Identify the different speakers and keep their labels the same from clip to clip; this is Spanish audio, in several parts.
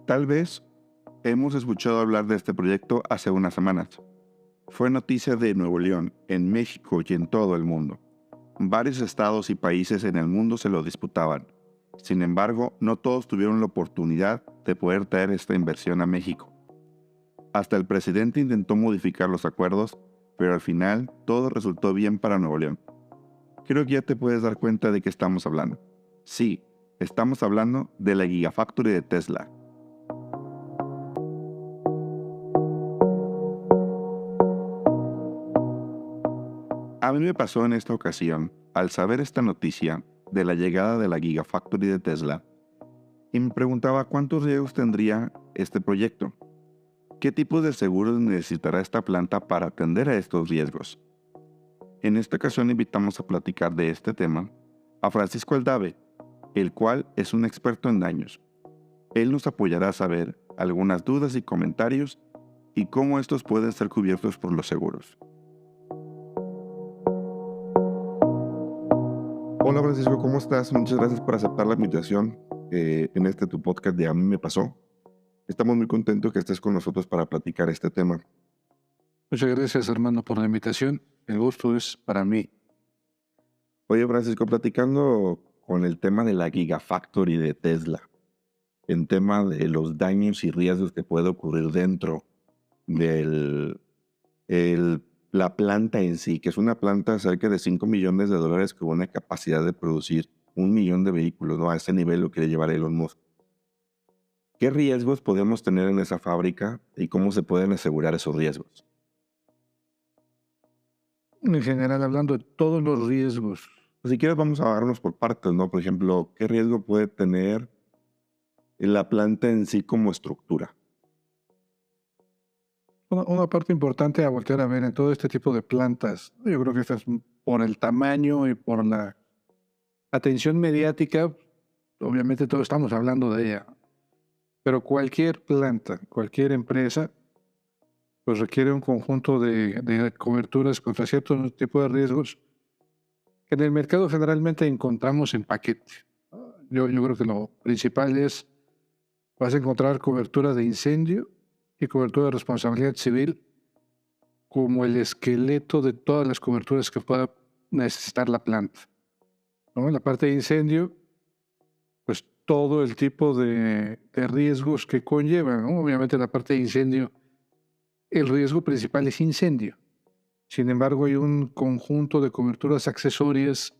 Speaker 1: Tal vez hemos escuchado hablar de este proyecto hace unas semanas. Fue noticia de Nuevo León, en México y en todo el mundo. Varios estados y países en el mundo se lo disputaban. Sin embargo, no todos tuvieron la oportunidad de poder traer esta inversión a México. Hasta el presidente intentó modificar los acuerdos, pero al final todo resultó bien para Nuevo León. Creo que ya te puedes dar cuenta de qué estamos hablando. Sí, estamos hablando de la Gigafactory de Tesla. A mí me pasó en esta ocasión, al saber esta noticia de la llegada de la Gigafactory de Tesla, y me preguntaba cuántos riesgos tendría este proyecto. ¿Qué tipo de seguros necesitará esta planta para atender a estos riesgos? En esta ocasión invitamos a platicar de este tema a Francisco Aldave, el cual es un experto en daños. Él nos apoyará a saber algunas dudas y comentarios y cómo estos pueden ser cubiertos por los seguros. Hola Francisco, ¿cómo estás? Muchas gracias por aceptar la invitación en tu podcast de A mí me pasó. Estamos muy contentos que estés con nosotros para platicar este tema.
Speaker 2: Muchas gracias, hermano, por la invitación. El gusto es para mí.
Speaker 1: Oye Francisco, platicando con el tema de la Gigafactory de Tesla, en tema de los daños y riesgos que puede ocurrir dentro de la planta en sí, que es una planta cerca de $5 millones con una capacidad de producir 1 millón de vehículos, ¿no? A ese nivel lo quiere llevar Elon Musk. ¿Qué riesgos podemos tener en esa fábrica y cómo se pueden asegurar esos riesgos?
Speaker 2: En general, hablando de todos los riesgos,
Speaker 1: Si quieres vamos a darnos por partes, ¿no? Por ejemplo, ¿qué riesgo puede tener la planta en sí como estructura?
Speaker 2: una parte importante a voltear a ver en todo este tipo de plantas, yo creo que esto es por el tamaño y por la atención mediática, obviamente todos estamos hablando de ella, pero cualquier planta, cualquier empresa, pues requiere un conjunto de coberturas contra ciertos tipos de riesgos que en el mercado generalmente encontramos en paquete. Yo creo que lo principal es, vas a encontrar cobertura de incendio y cobertura de responsabilidad civil como el esqueleto de todas las coberturas que pueda necesitar la planta, ¿no? En la parte de incendio, pues todo el tipo de riesgos que conlleva, ¿no? Obviamente en la parte de incendio, el riesgo principal es incendio. Sin embargo, hay un conjunto de coberturas accesorias,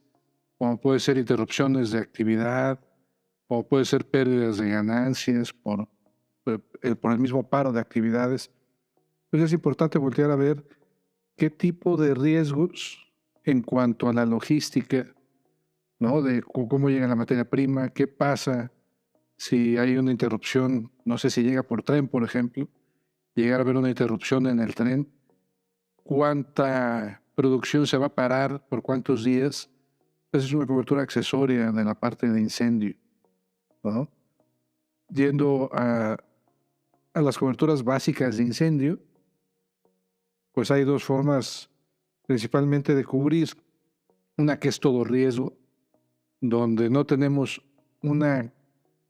Speaker 2: como puede ser interrupciones de actividad, o puede ser pérdidas de ganancias por el mismo paro de actividades. Entonces es importante voltear a ver qué tipo de riesgos en cuanto a la logística, ¿no? De cómo llega la materia prima, qué pasa si hay una interrupción, no sé si llega por tren, por ejemplo, llegar a haber una interrupción en el tren, cuánta producción se va a parar, por cuántos días. Esa es una cobertura accesoria de la parte de incendio, ¿no? Yendo a las coberturas básicas de incendio, pues hay dos formas principalmente de cubrir. Una que es todo riesgo, donde no tenemos una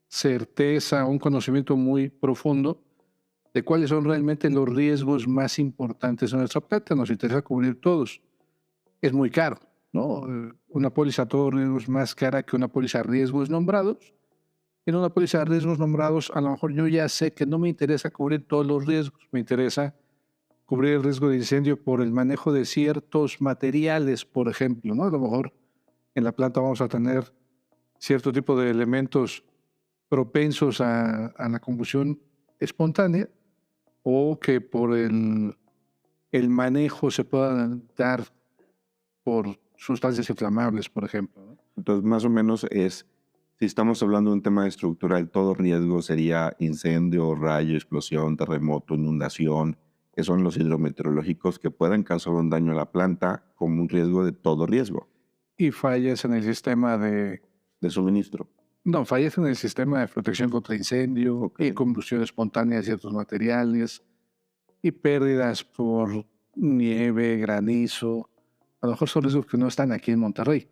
Speaker 2: certeza, un conocimiento muy profundo de cuáles son realmente los riesgos más importantes en nuestra planta. Nos interesa cubrir todos. Es muy caro, ¿no? Una póliza a todo riesgo es más cara que una póliza a riesgos nombrados. En una póliza de riesgos nombrados, a lo mejor yo ya sé que no me interesa cubrir todos los riesgos, me interesa cubrir el riesgo de incendio por el manejo de ciertos materiales, por ejemplo, ¿no? A lo mejor en la planta vamos a tener cierto tipo de elementos propensos a la combustión espontánea o que por el manejo se puedan dar por sustancias inflamables, por ejemplo, ¿no?
Speaker 1: Entonces, más o menos si estamos hablando de un tema estructural, todo riesgo sería incendio, rayo, explosión, terremoto, inundación, que son los hidrometeorológicos que puedan causar un daño a la planta como un riesgo de todo riesgo
Speaker 2: Y fallas en el sistema
Speaker 1: de suministro.
Speaker 2: no, fallas en el sistema de protección contra incendio y combustión espontánea de ciertos materiales y pérdidas por nieve, granizo. A lo mejor son riesgos que no están aquí en Monterrey,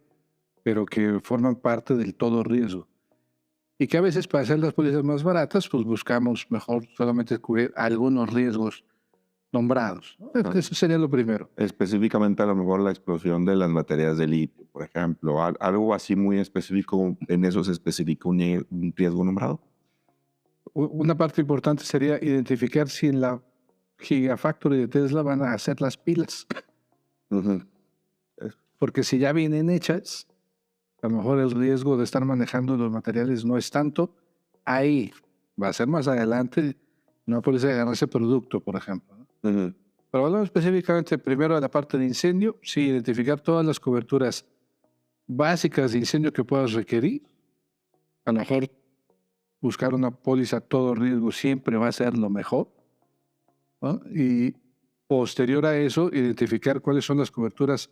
Speaker 2: pero que forman parte del todo riesgo. Y que a veces para hacer las pólizas más baratas, pues buscamos mejor solamente cubrir algunos riesgos nombrados, ¿no? Eso sería lo primero.
Speaker 1: Específicamente a lo mejor la explosión de las baterías de litio, por ejemplo, algo así muy específico, en eso se especifica un riesgo nombrado.
Speaker 2: Una parte importante sería identificar si en la Gigafactory de Tesla van a hacer las pilas.
Speaker 1: Ujú.
Speaker 2: Porque si ya vienen hechas, a lo mejor el riesgo de estar manejando los materiales no es tanto. Ahí va a ser más adelante, no puede ser ese producto, por ejemplo, ¿no?
Speaker 1: Ujú.
Speaker 2: Pero hablando específicamente primero de la parte de incendio, sí, identificar todas las coberturas básicas de incendio que puedas requerir. A lo mejor buscar una póliza a todo riesgo siempre va a ser lo mejor, ¿no? Y posterior a eso, identificar cuáles son las coberturas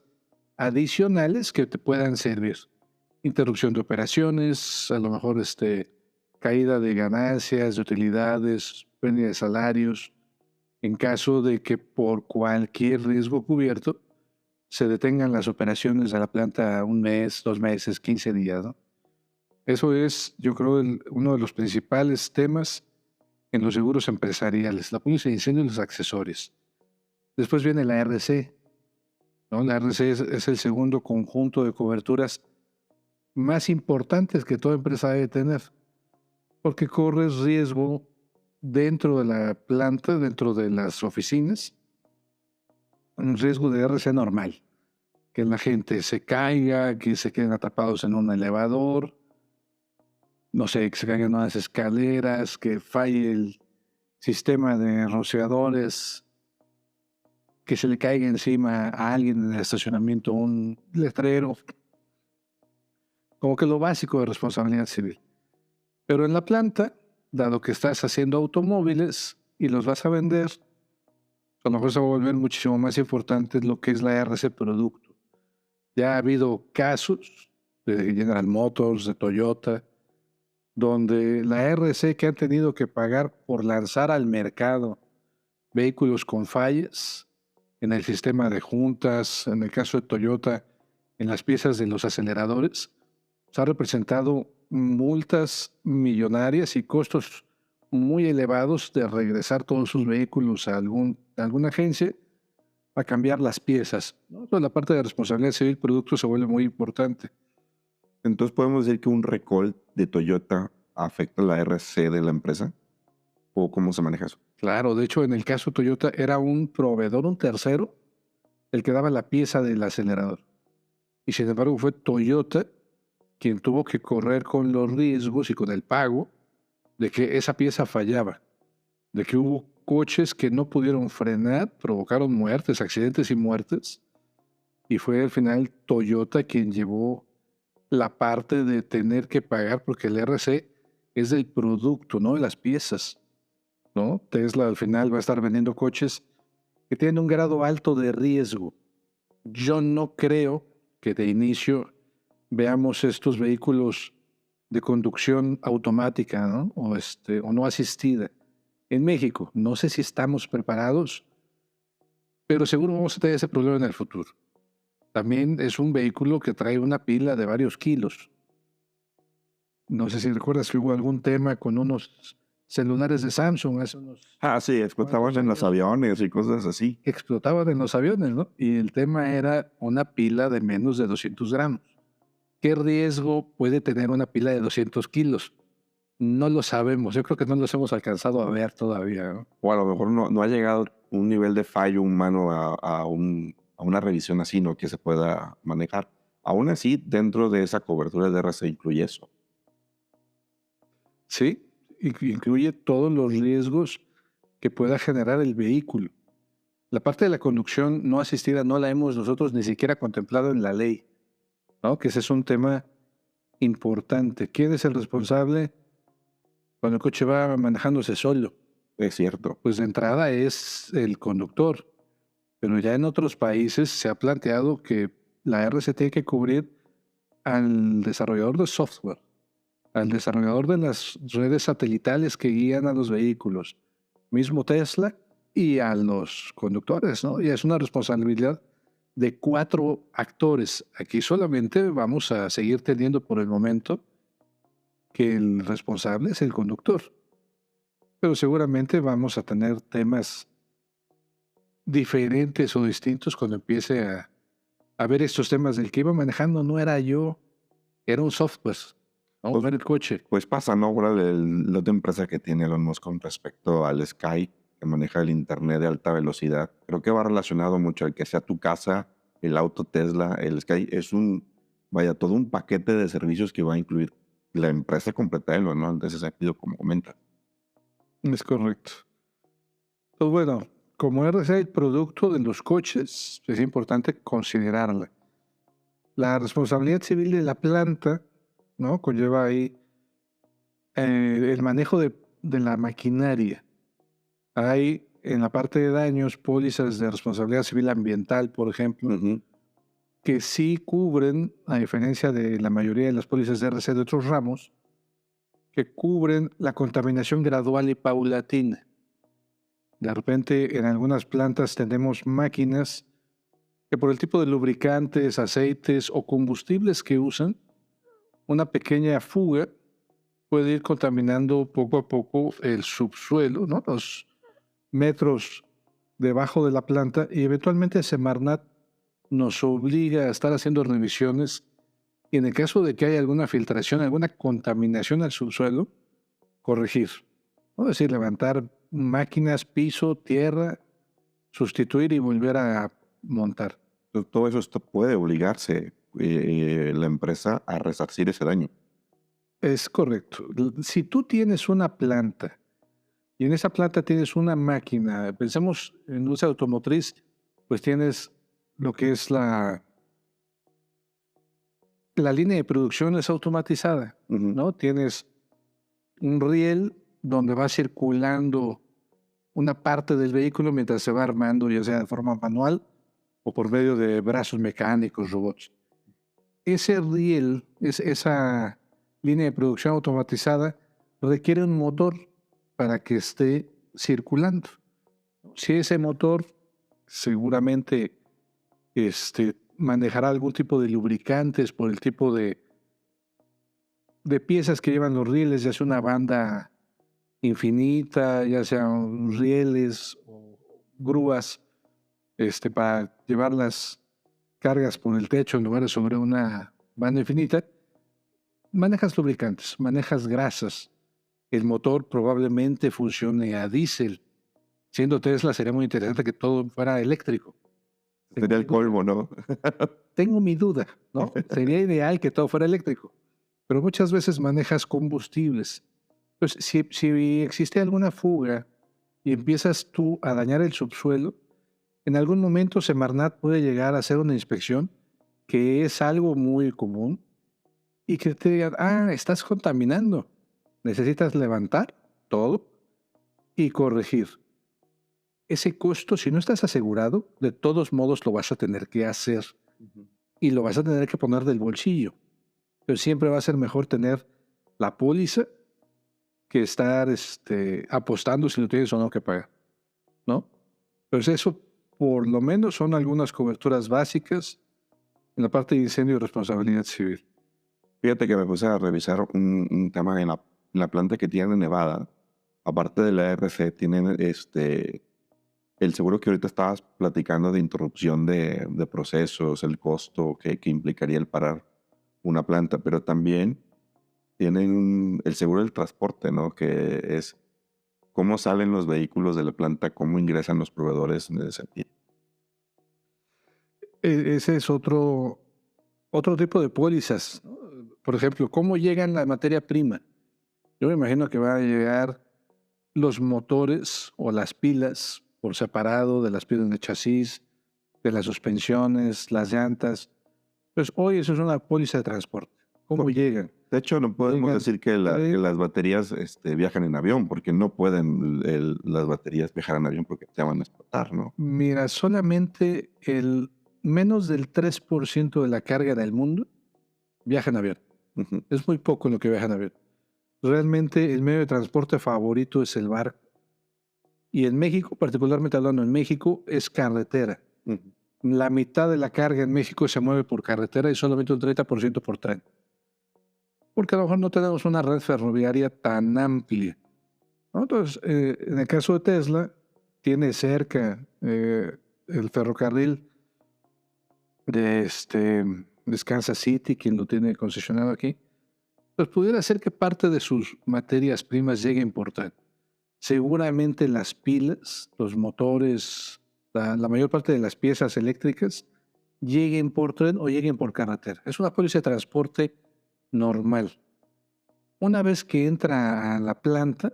Speaker 2: adicionales que te puedan servir. Interrupción de operaciones, a lo mejor caída de ganancias, de utilidades, pérdida de salarios, en caso de que por cualquier riesgo cubierto se detengan las operaciones de la planta un mes, 2 meses, 15 días, ¿no? Eso es, yo creo, uno de los principales temas en los seguros empresariales, la póliza de incendio y los accesorios. Después viene la RC, ¿no? La RC es el segundo conjunto de coberturas más importantes que toda empresa debe tener, porque corres riesgo dentro de la planta, dentro de las oficinas, un riesgo de RC normal, que la gente se caiga, que se queden atrapados en un elevador, no sé, que se caigan en unas escaleras, que falle el sistema de rociadores, que se le caiga encima a alguien en el estacionamiento un letrero, como que lo básico de responsabilidad civil. Pero en la planta, dado que estás haciendo automóviles y los vas a vender, a lo mejor se va a volver muchísimo más importante lo que es la RC producto. Ya ha habido casos de General Motors, de Toyota, donde la RC que han tenido que pagar por lanzar al mercado vehículos con fallas en el sistema de juntas, en el caso de Toyota, en las piezas de los aceleradores, se ha representado multas millonarias y costos muy elevados de regresar todos sus vehículos a alguna agencia a cambiar las piezas, ¿no? Toda la parte de responsabilidad civil producto se vuelve muy importante.
Speaker 1: Entonces, ¿podemos decir que un recall de Toyota afecta la RC de la empresa? ¿O cómo se maneja eso?
Speaker 2: Claro, de hecho, en el caso Toyota era un proveedor, un tercero, el que daba la pieza del acelerador. Y sin embargo fue Toyota quien tuvo que correr con los riesgos y con el pago de que esa pieza fallaba, de que hubo coches que no pudieron frenar, provocaron muertes, accidentes y muertes, y fue al final Toyota quien llevó la parte de tener que pagar porque el RC es del producto, no de las piezas, ¿no? Tesla al final va a estar vendiendo coches que tienen un grado alto de riesgo. Yo no creo que de inicio veamos estos vehículos de conducción automática, ¿no? O no asistida. En México, no sé si estamos preparados, pero seguro vamos a tener ese problema en el futuro. También es un vehículo que trae una pila de varios kilos. No sé si recuerdas que hubo algún tema con unos celulares de Samsung hace unos
Speaker 1: Sí, explotaban en los
Speaker 2: años
Speaker 1: aviones y cosas así.
Speaker 2: que explotaban en los aviones, ¿no? Y el tema era una pila de menos de 200 gramos. ¿Qué riesgo puede tener una pila de 200 kilos? No lo sabemos. Yo creo que no los hemos alcanzado a ver todavía, ¿no?
Speaker 1: O a lo mejor no ha llegado un nivel de fallo humano a una revisión así, ¿no? Que se pueda manejar. Aún así, dentro de esa cobertura de RC incluye eso.
Speaker 2: Sí, incluye todos los riesgos que pueda generar el vehículo. La parte de la conducción no asistida no la hemos nosotros ni siquiera contemplado en la ley, ¿no? Que ese es un tema importante. ¿Quién es el responsable cuando el coche va manejándose solo?
Speaker 1: Es cierto.
Speaker 2: Pues de entrada es el conductor, pero ya en otros países se ha planteado que la RC tiene que cubrir al desarrollador de software, al desarrollador de las redes satelitales que guían a los vehículos, mismo Tesla, y a los conductores, ¿no? Y es una responsabilidad de 4 actores. Aquí solamente vamos a seguir teniendo por el momento que el responsable es el conductor. Pero seguramente vamos a tener temas diferentes o distintos cuando empiece a ver estos temas. Del que iba manejando no era yo, era un software, ¿no?
Speaker 1: Pues,
Speaker 2: No era el coche.
Speaker 1: pues pasa, ¿no? Ahora la otra empresa que tiene Elon Musk con respecto al Sky, que maneja el internet de alta velocidad, creo que va relacionado mucho al que sea tu casa, el auto Tesla, el Sky. Es todo un paquete de servicios que va a incluir la empresa completa de Elon, ¿no? En ese sentido, como comenta.
Speaker 2: Es correcto. Pues bueno, como RC el producto de los coches, es importante considerarla. La responsabilidad civil de la planta, ¿no? Conlleva ahí el manejo de la maquinaria. Hay en la parte de daños pólizas de responsabilidad civil ambiental, por ejemplo, que sí cubren, a diferencia de la mayoría de las pólizas de RC de otros ramos, que cubren la contaminación gradual y paulatina. De repente, en algunas plantas tenemos máquinas que por el tipo de lubricantes, aceites o combustibles que usan, una pequeña fuga puede ir contaminando poco a poco el subsuelo, ¿no? Los metros debajo de la planta, y eventualmente Semarnat nos obliga a estar haciendo revisiones y en el caso de que haya alguna filtración, alguna contaminación al subsuelo, corregir. ¿No? Es decir, levantar máquinas, piso, tierra, sustituir y volver a montar.
Speaker 1: Todo eso puede obligarse la empresa a resarcir ese daño.
Speaker 2: Es correcto. Si tú tienes una planta y en esa planta tienes una máquina, pensemos en industria automotriz, pues tienes lo que es la línea de producción es automatizada, ¿no? Tienes un riel donde va circulando una parte del vehículo mientras se va armando, ya sea de forma manual o por medio de brazos mecánicos, robots. Ese riel, esa línea de producción automatizada, requiere un motor para que esté circulando. Si ese motor seguramente manejará algún tipo de lubricantes por el tipo de piezas que llevan los rieles, ya sea una banda infinita, ya sean rieles o grúas para llevar las cargas por el techo en lugar de sobre una banda infinita, manejas lubricantes, manejas grasas. El motor probablemente funcione a diésel. Siendo Tesla, sería muy interesante que todo fuera eléctrico.
Speaker 1: Sería el colmo, ¿no?
Speaker 2: Tengo mi duda, ¿no? Sería ideal que todo fuera eléctrico, pero muchas veces manejas combustibles. Entonces, si existe alguna fuga y empiezas tú a dañar el subsuelo, en algún momento Semarnat puede llegar a hacer una inspección, que es algo muy común, y que te digan, estás contaminando, necesitas levantar todo y corregir. Ese costo, si no estás asegurado, de todos modos lo vas a tener que hacer y lo vas a tener que poner del bolsillo. Pero siempre va a ser mejor tener la póliza que estar apostando si lo tienes o no que pagar, ¿no? Pues eso, por lo menos, son algunas coberturas básicas en la parte de incendio y responsabilidad civil.
Speaker 1: Fíjate que me puse a revisar un tema en la planta que tienen en Nevada. Aparte de la RC, tienen el seguro que ahorita estabas platicando de interrupción de procesos, el costo que implicaría el parar una planta, pero también tienen el seguro del transporte, ¿no? Que es cómo salen los vehículos de la planta, cómo ingresan los proveedores en ese sentido.
Speaker 2: Ese es otro tipo de pólizas, ¿no? Por ejemplo, ¿cómo llegan la materia prima? Yo me imagino que van a llegar los motores o las pilas por separado de las piezas de chasis, de las suspensiones, las llantas. Pues hoy eso es una póliza de transporte. ¿Cómo llegan?
Speaker 1: De hecho, no podemos decir que las baterías viajan en avión, porque no pueden las baterías viajar en avión porque te van a explotar, ¿no?
Speaker 2: Mira, solamente menos del 3% de la carga del mundo viaja en avión. Es muy poco lo que viaja en avión. Realmente el medio de transporte favorito es el barco. Y en México, particularmente hablando en México, es carretera. La mitad de la carga en México se mueve por carretera y solamente un 30% por tren. porque a lo mejor no tenemos una red ferroviaria tan amplia, ¿no? Entonces, en el caso de Tesla, tiene cerca el ferrocarril de Kansas City, quien lo tiene concesionado aquí, pues pudiera ser que parte de sus materias primas lleguen por tren. Seguramente las pilas, los motores, la mayor parte de las piezas eléctricas lleguen por tren o lleguen por carretera. Es una póliza de transporte normal. Una vez que entra a la planta,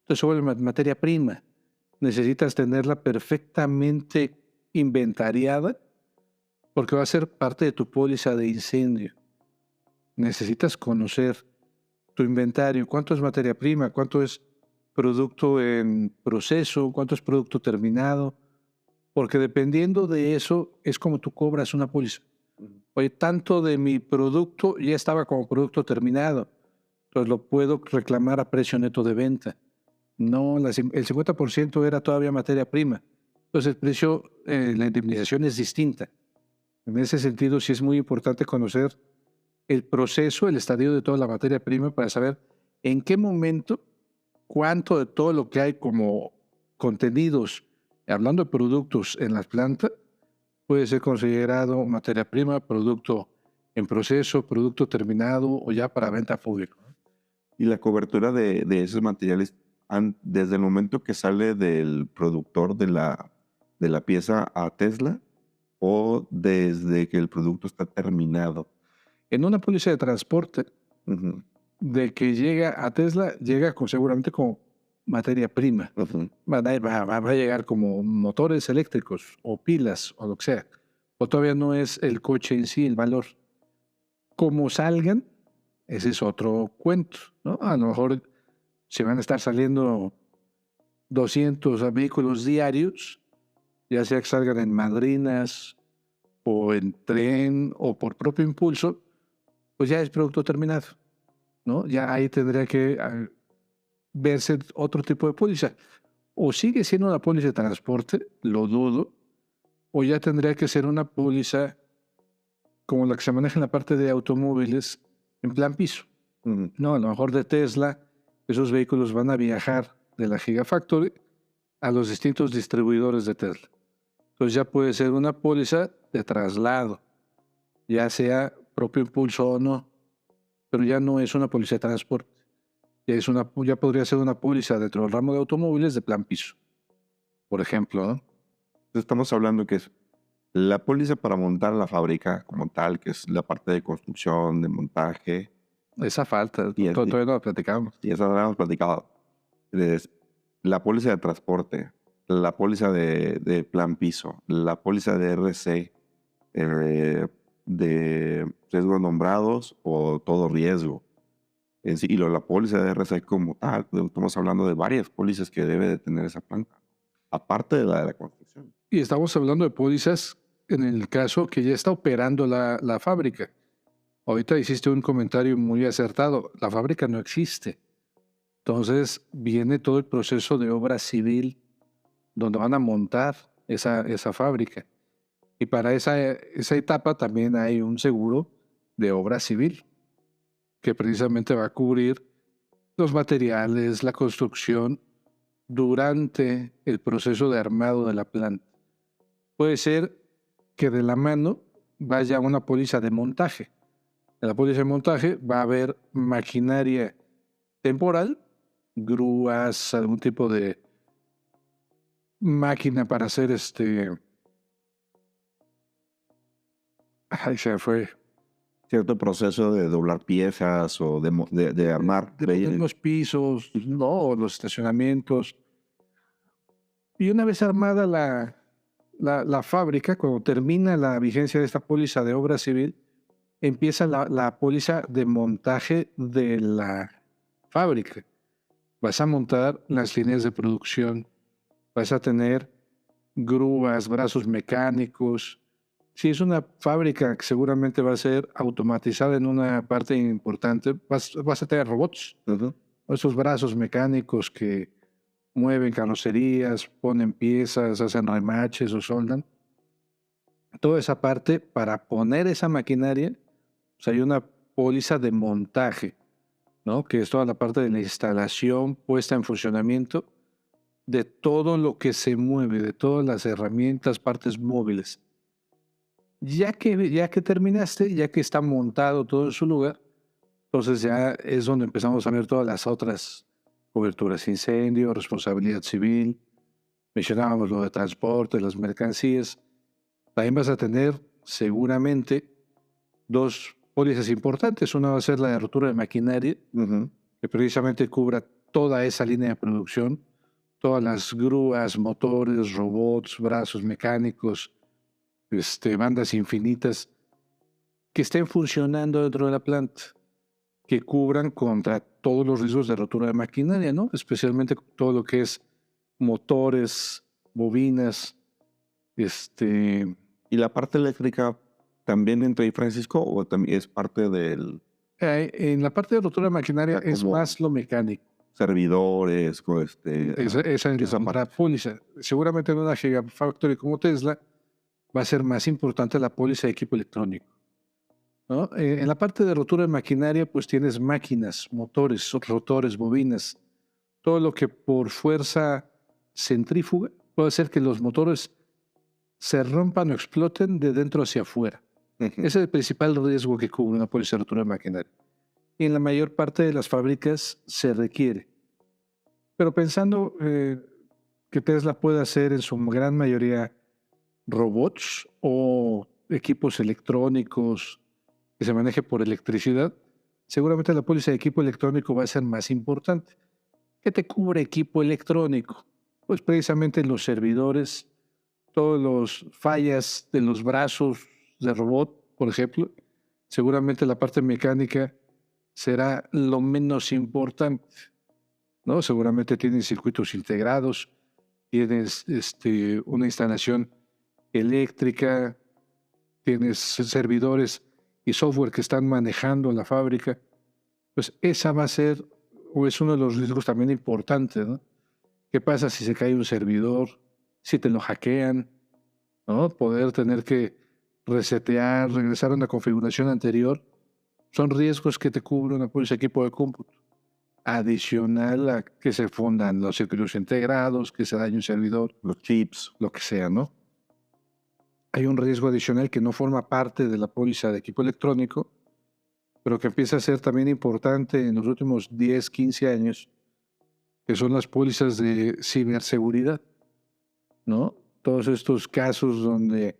Speaker 2: entonces se vuelve materia prima. Necesitas tenerla perfectamente inventariada porque va a ser parte de tu póliza de incendio. Necesitas conocer tu inventario, cuánto es materia prima, cuánto es producto en proceso, cuánto es producto terminado, porque dependiendo de eso es como tú cobras una póliza. Oye, tanto de mi producto ya estaba como producto terminado, entonces lo puedo reclamar a precio neto de venta. No, el 50% era todavía materia prima, entonces el precio, la indemnización es distinta. En ese sentido, sí es muy importante conocer el proceso, el estadio de toda la materia prima para saber en qué momento, cuánto de todo lo que hay como contenidos, hablando de productos en las plantas, puede ser considerado materia prima, producto en proceso, producto terminado o ya para venta pública.
Speaker 1: Y la cobertura de esos materiales, desde el momento que sale del productor de la pieza a Tesla o desde que el producto está terminado.
Speaker 2: En una póliza de transporte,
Speaker 1: Ujú,
Speaker 2: de que llega a Tesla, llega seguramente como materia prima.
Speaker 1: ujú.
Speaker 2: Va a llegar como motores eléctricos o pilas o lo que sea. O todavía no es el coche en sí el valor. Como salgan, ese es otro cuento, ¿no? A lo mejor se van a estar saliendo 200 vehículos diarios, ya sea que salgan en madrinas o en tren o por propio impulso, pues ya es producto terminado, ¿no? Ya ahí tendría que verse otro tipo de póliza. O sigue siendo una póliza de transporte, lo dudo, o ya tendría que ser una póliza como la que se maneja en la parte de automóviles en plan piso.
Speaker 1: Ujú.
Speaker 2: No, a lo mejor de Tesla, esos vehículos van a viajar de la Gigafactory a los distintos distribuidores de Tesla. Entonces ya puede ser una póliza de traslado, ya sea propio impulso o no, pero ya no es una póliza de transporte. Ya podría ser una póliza dentro del ramo de automóviles de plan piso, por ejemplo, ¿no?
Speaker 1: Estamos hablando que es la póliza para montar la fábrica como tal, que es la parte de construcción, de montaje,
Speaker 2: Esa falta,
Speaker 1: y,
Speaker 2: todavía no la platicamos.
Speaker 1: y eso lo habíamos platicado. Es la póliza de transporte, la póliza de plan piso, la póliza de RC, de riesgos nombrados o todo riesgo. En sí, y la póliza de RC como tal, pues, estamos hablando de varias pólizas que debe de tener esa planta, aparte de la construcción.
Speaker 2: Y estamos hablando de pólizas en el caso que ya está operando la fábrica. Ahorita hiciste un comentario muy acertado. La fábrica no existe. Entonces viene todo el proceso de obra civil donde van a montar esa fábrica. Y para esa etapa también hay un seguro de obra civil que precisamente va a cubrir los materiales, la construcción durante el proceso de armado de la planta. Puede ser que de la mano vaya una póliza de montaje. En la póliza de montaje va a haber maquinaria temporal, grúas, algún tipo de máquina para hacer Ay, se fue.
Speaker 1: Cierto proceso de doblar piezas o de armar.
Speaker 2: De poner los pisos, no, los estacionamientos. Y una vez armada la fábrica, cuando termina la vigencia de esta póliza de obra civil, empieza la póliza de montaje de la fábrica. Vas a montar las líneas de producción, vas a tener grúas, brazos mecánicos. Si es una fábrica que seguramente va a ser automatizada en una parte importante, vas a tener robots,
Speaker 1: Ujú.
Speaker 2: esos brazos mecánicos que mueven carrocerías, ponen piezas, hacen remaches o soldan. Toda esa parte para poner esa maquinaria, hay una póliza de montaje, ¿no? Que es toda la parte de la instalación puesta en funcionamiento de todo lo que se mueve, de todas las herramientas, partes móviles. Ya que terminaste, ya que está montado todo en su lugar, entonces ya es donde empezamos a ver todas las otras coberturas: incendio, responsabilidad civil, mencionábamos lo de transporte, las mercancías. También vas a tener seguramente dos pólizas importantes. Una va a ser la de rotura de maquinaria,
Speaker 1: Ujú.
Speaker 2: que precisamente cubra toda esa línea de producción, todas las grúas, motores, robots, brazos mecánicos, bandas infinitas que estén funcionando dentro de la planta, que cubran contra todos los riesgos de rotura de maquinaria, ¿no? Especialmente todo lo que es motores, bobinas,
Speaker 1: ¿Y la parte eléctrica también entra ahí, Francisco, o también es parte del
Speaker 2: en la parte de rotura de maquinaria es
Speaker 1: como
Speaker 2: más lo mecánico.
Speaker 1: servidores,
Speaker 2: Esa es
Speaker 1: esa
Speaker 2: la otra
Speaker 1: parte?
Speaker 2: póliza. Seguramente en una Gigafactory como Tesla va a ser más importante la póliza de equipo electrónico, ¿no? En la parte de rotura de maquinaria, pues tienes máquinas, motores, rotores, bobinas, todo lo que por fuerza centrífuga puede hacer que los motores se rompan o exploten de dentro hacia afuera.
Speaker 1: Ujú.
Speaker 2: Ese es el principal riesgo que cubre una póliza de rotura de maquinaria. Y en la mayor parte de las fábricas se requiere. Pero pensando que Tesla puede hacer en su gran mayoría robots o equipos electrónicos que se maneje por electricidad, seguramente la póliza de equipo electrónico va a ser más importante. ¿Qué te cubre equipo electrónico? Pues precisamente los servidores, todos los fallas de los brazos de robot, por ejemplo. Seguramente la parte mecánica será lo menos importante, ¿no? Seguramente tienes circuitos integrados, tienes una instalación eléctrica, tienes servidores y software que están manejando la fábrica. Pues esa va a ser, o es uno de los riesgos también importantes, ¿no? ¿Qué pasa si se cae un servidor? Si te lo hackean, ¿no? Poder tener que resetear, regresar a una configuración anterior, son riesgos que te cubre una póliza de equipo de cómputo. Adicional a que se fundan los circuitos integrados, que se dañe un servidor,
Speaker 1: Los chips.
Speaker 2: lo que sea, ¿no? Hay un riesgo adicional que no forma parte de la póliza de equipo electrónico, pero que empieza a ser también importante en los últimos 10, 15 años, que son las pólizas de ciberseguridad, ¿no? Todos estos casos donde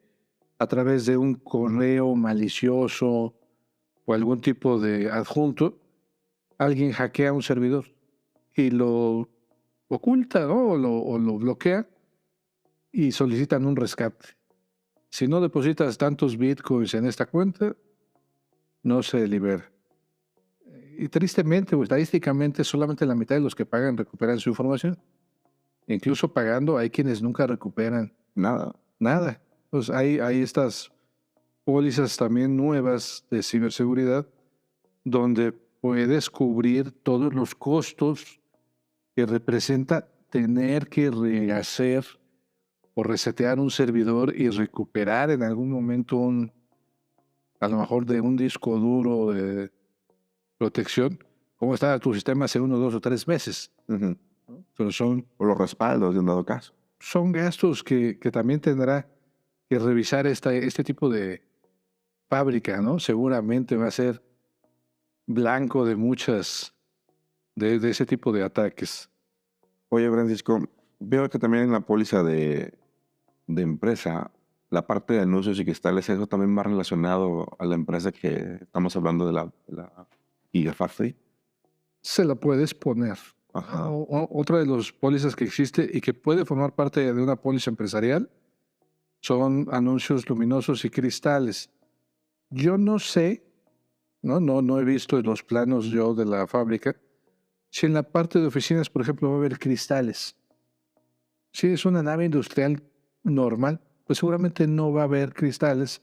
Speaker 2: a través de un correo malicioso o algún tipo de adjunto, alguien hackea un servidor y lo oculta, ¿no? O lo bloquea y solicitan un rescate. Si no depositas tantos bitcoins en esta cuenta, no se libera. Y tristemente o estadísticamente, solamente la mitad de los que pagan recuperan su información. Incluso pagando, hay quienes nunca recuperan
Speaker 1: Nada.
Speaker 2: nada. Pues hay estas pólizas también nuevas de ciberseguridad donde puedes cubrir todos los costos que representa tener que rehacer o resetear un servidor y recuperar en algún momento a lo mejor de un disco duro de protección, cómo estaba tu sistema hace 1, 2 o 3 meses.
Speaker 1: Ujú.
Speaker 2: Pero
Speaker 1: O los respaldos, de un dado caso.
Speaker 2: son gastos que también tendrá que revisar este tipo de fábrica, ¿no? Seguramente va a ser blanco de muchas, de ese tipo de ataques.
Speaker 1: Oye, Francisco, veo que también en la póliza de empresa, la parte de anuncios y cristales, eso también va relacionado a la empresa que estamos hablando de la Gigafactory.
Speaker 2: Se la puedes poner.
Speaker 1: Ajá.
Speaker 2: Otra de las pólizas que existe y que puede formar parte de una póliza empresarial son anuncios luminosos y cristales. Yo no sé, no he visto los planos yo de la fábrica, si en la parte de oficinas, por ejemplo, va a haber cristales. Si es una nave industrial normal, pues seguramente no va a haber cristales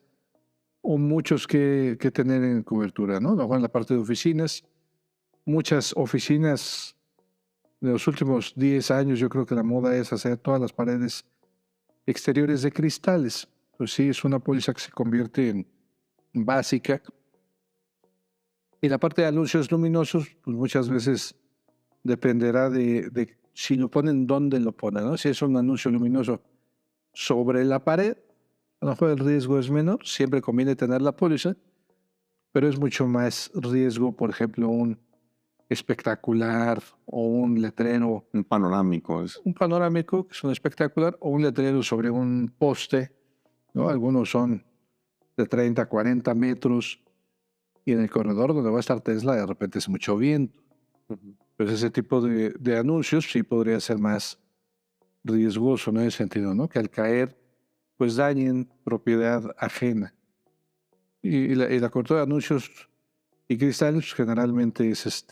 Speaker 2: o muchos que tener en cobertura, ¿no? A lo mejor en la parte de oficinas, muchas oficinas de los últimos 10 años, yo creo que la moda es hacer todas las paredes exteriores de cristales. Pues sí, es una póliza que se convierte en básica Y la parte de anuncios luminosos, pues muchas veces dependerá de si lo ponen, dónde lo ponen, ¿no? Si es un anuncio luminoso sobre la pared, a lo mejor el riesgo es menor, siempre conviene tener la póliza, pero es mucho más riesgo, por ejemplo, un espectacular o un letrero,
Speaker 1: Un panorámico es.
Speaker 2: un panorámico, que es un espectacular, o un letrero sobre un poste, ¿no? Algunos son de 30, 40 metros, y en el corredor donde va a estar Tesla de repente es mucho viento. Pues ese tipo de anuncios sí podría ser más riesgoso, ¿no? En ese sentido, ¿no? Que al caer, pues dañen propiedad ajena. Y la cobertura de anuncios y cristales generalmente es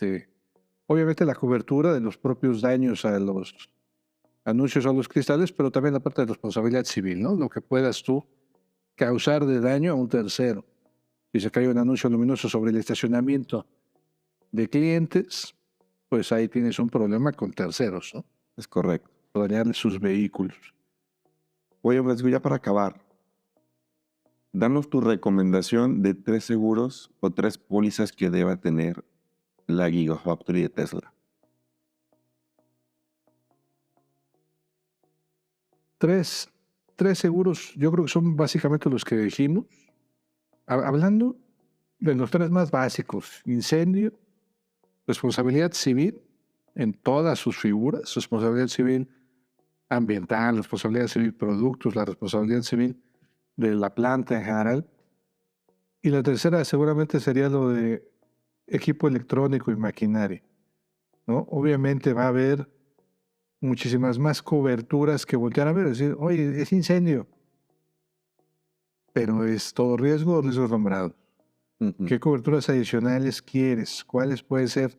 Speaker 2: obviamente la cobertura de los propios daños a los anuncios o a los cristales, pero también la parte de responsabilidad civil, ¿no? Lo que puedas tú causar de daño a un tercero. Si se cae un anuncio luminoso sobre el estacionamiento de clientes, pues ahí tienes un problema con terceros, ¿no?
Speaker 1: Es correcto.
Speaker 2: O dañarles sus vehículos.
Speaker 1: Oye, Francisco, ya para acabar, danos tu recomendación de 3 seguros o 3 pólizas que deba tener la Gigafactory de Tesla.
Speaker 2: Tres, tres seguros, yo creo que son básicamente los que dijimos. Hablando de los tres más básicos: incendio, responsabilidad civil en todas sus figuras, responsabilidad civil ambiental, responsabilidad civil productos, la responsabilidad civil de la planta en general. Y la tercera seguramente sería lo de equipo electrónico y maquinaria, ¿no? Obviamente va a haber muchísimas más coberturas que voltear a ver, es decir, oye, es incendio, pero es todo riesgo o riesgos nombrados. ¿Qué coberturas adicionales quieres? ¿Cuáles pueden ser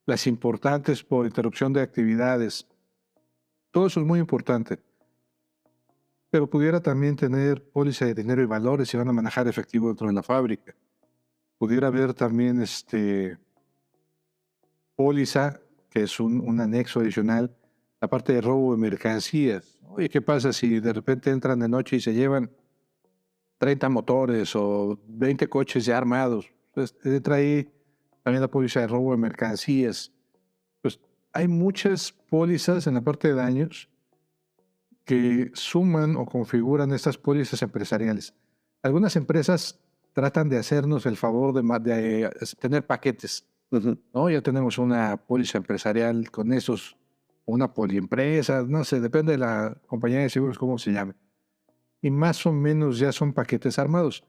Speaker 2: las importantes por interrupción de actividades? Todo eso es muy importante. Pero pudiera también tener póliza de dinero y valores si van a manejar efectivo dentro de la fábrica. Pudiera haber también póliza, que es un anexo adicional, la parte de robo de mercancías. Oye, ¿qué pasa si de repente entran de noche y se llevan 30 motores o 20 coches ya armados? Pues entra ahí también la póliza de robo de mercancías. Pues hay muchas pólizas en la parte de daños que suman o configuran estas pólizas empresariales. Algunas empresas tratan de hacernos el favor de tener paquetes, ¿no? Ya tenemos una póliza empresarial con esos, una poliempresa, no sé, depende de la compañía de seguros, cómo se llame. Y más o menos ya son paquetes armados.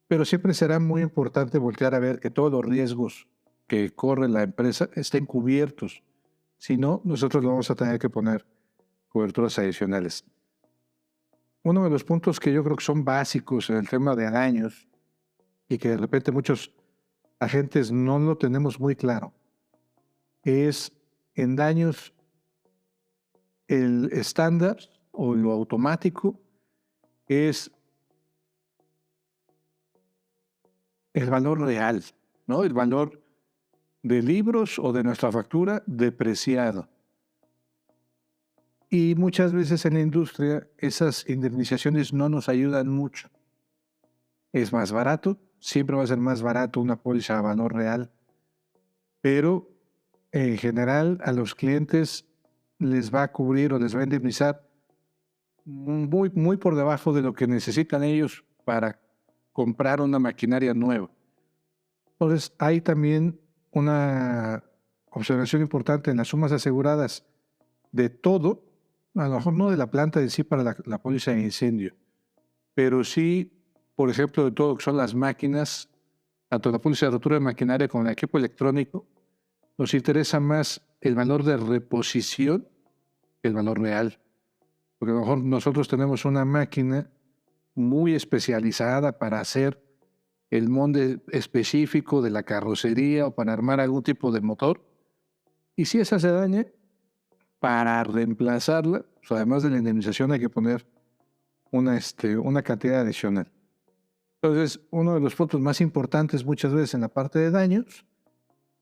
Speaker 2: Pero siempre será muy importante voltear a ver que todos los riesgos que corre la empresa estén cubiertos. Si no, nosotros lo vamos a tener que poner coberturas adicionales. Uno de los puntos que yo creo que son básicos en el tema de daños y que de repente muchos agentes no lo tenemos muy claro es en daños el estándar o lo automático es el valor real, ¿no? El valor de libros o de nuestra factura depreciado. Y muchas veces en la industria esas indemnizaciones no nos ayudan mucho. Es más barato, siempre va a ser más barato una póliza a valor real, pero en general a los clientes les va a cubrir o les va a indemnizar muy, muy por debajo de lo que necesitan ellos para comprar una maquinaria nueva. Entonces hay también una observación importante en las sumas aseguradas de todo, a lo mejor no de la planta en sí para la póliza de incendio, pero sí, por ejemplo, de todo lo que son las máquinas, tanto la póliza de rotura de maquinaria como el equipo electrónico. Nos interesa más el valor de reposición que el valor real. Porque a lo mejor nosotros tenemos una máquina muy especializada para hacer el molde específico de la carrocería o para armar algún tipo de motor. Y si esa se daña, para reemplazarla, pues además de la indemnización hay que poner una cantidad adicional. Entonces, uno de los puntos más importantes muchas veces en la parte de daños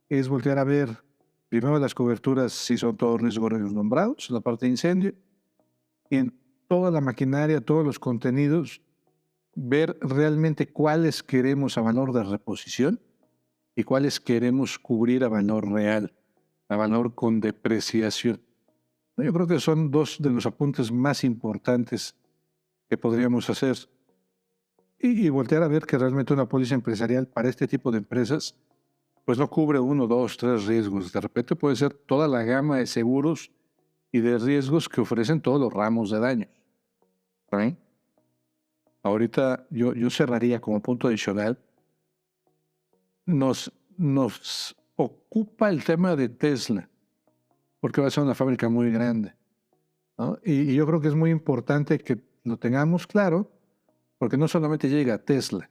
Speaker 2: es voltear a ver primero las coberturas, si son todos riesgos nombrados, la parte de incendio, y en toda la maquinaria, todos los contenidos, ver realmente cuáles queremos a valor de reposición y cuáles queremos cubrir a valor real, a valor con depreciación. Yo creo que son dos de los apuntes más importantes que podríamos hacer. Y voltear a ver que realmente una póliza empresarial para este tipo de empresas pues no cubre 1, 2, 3 riesgos. De repente puede ser toda la gama de seguros y de riesgos que ofrecen todos los ramos de daños. ¿Sí? Ahorita yo cerraría como punto adicional. Nos ocupa el tema de Tesla, porque va a ser una fábrica muy grande, ¿no? Y yo creo que es muy importante que lo tengamos claro, porque no solamente llega Tesla.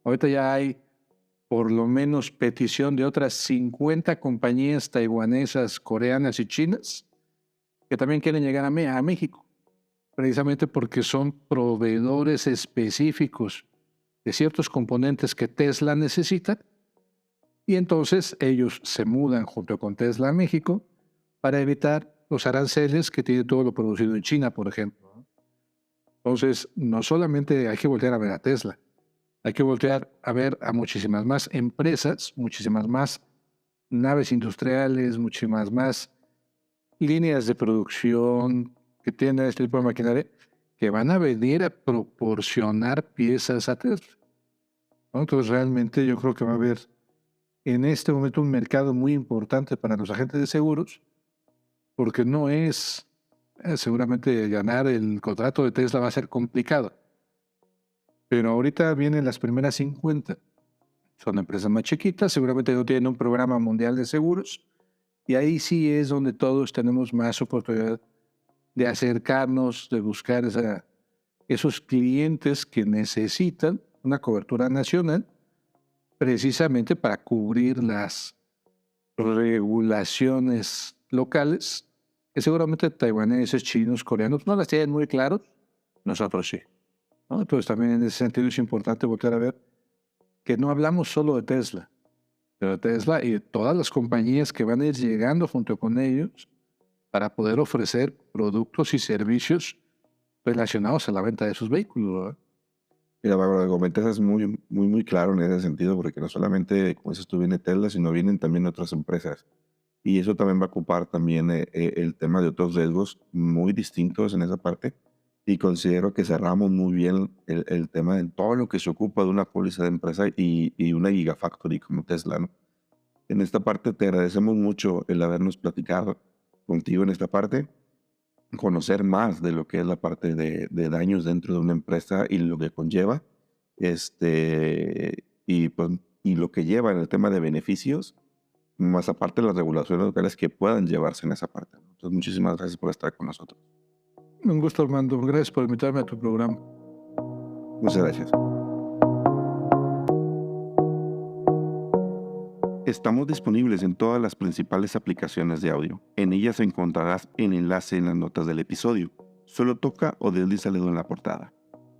Speaker 2: Ahorita ya hay por lo menos petición de otras 50 compañías taiwanesas, coreanas y chinas que también quieren llegar a México, precisamente porque son proveedores específicos de ciertos componentes que Tesla necesita, y entonces ellos se mudan junto con Tesla a México para evitar los aranceles que tiene todo lo producido en China, por ejemplo. Entonces, no solamente hay que voltear a ver a Tesla, hay que voltear a ver a muchísimas más empresas, muchísimas más naves industriales, muchísimas más líneas de producción que tienen este tipo de maquinaria que van a venir a proporcionar piezas a Tesla, ¿no? Entonces, realmente yo creo que va a haber en este momento un mercado muy importante para los agentes de seguros, porque no es, seguramente ganar el contrato de Tesla va a ser complicado, pero ahorita vienen las primeras 50. Son empresas más chiquitas, seguramente no tienen un programa mundial de seguros, y ahí sí es donde todos tenemos más oportunidad de acercarnos, de buscar esos clientes que necesitan una cobertura nacional precisamente para cubrir las regulaciones locales que seguramente taiwaneses, chinos, coreanos no las tienen muy claros, nosotros sí, ¿no? Entonces también en ese sentido es importante volver a ver que no hablamos solo de Tesla, pero de Tesla y de todas las compañías que van a ir llegando junto con ellos para poder ofrecer productos y servicios relacionados a la venta de sus vehículos, ¿verdad?
Speaker 1: Mira, Bárbara, lo que comentas es muy claro en ese sentido, porque no solamente, como dices tú, viene Tesla, sino vienen también otras empresas. Y eso también va a ocupar también el tema de otros riesgos muy distintos en esa parte. Y considero que cerramos muy bien el tema de todo lo que se ocupa de una póliza de empresa y una gigafactory como Tesla, ¿no? En esta parte te agradecemos mucho el habernos platicado contigo en esta parte, conocer más de lo que es la parte de daños dentro de una empresa y lo que conlleva, pues, y lo que lleva en el tema de beneficios, más aparte de las regulaciones locales que puedan llevarse en esa parte. Entonces, muchísimas gracias por estar con nosotros.
Speaker 2: Un gusto, Armando. Gracias por invitarme a tu programa.
Speaker 1: Muchas gracias. Estamos disponibles en todas las principales aplicaciones de audio. En ellas encontrarás el enlace en las notas del episodio. Solo toca o desliza el dedo en la portada.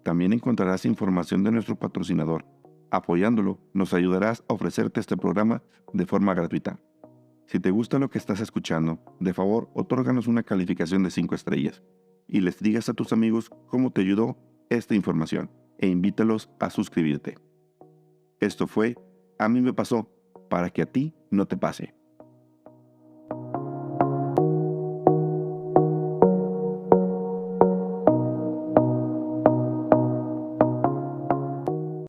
Speaker 1: También encontrarás información de nuestro patrocinador. Apoyándolo, nos ayudarás a ofrecerte este programa de forma gratuita. Si te gusta lo que estás escuchando, de favor, otórganos una calificación de 5 estrellas y les digas a tus amigos cómo te ayudó esta información e invítalos a suscribirte. Esto fue A mí me pasó, para que a ti no te pase.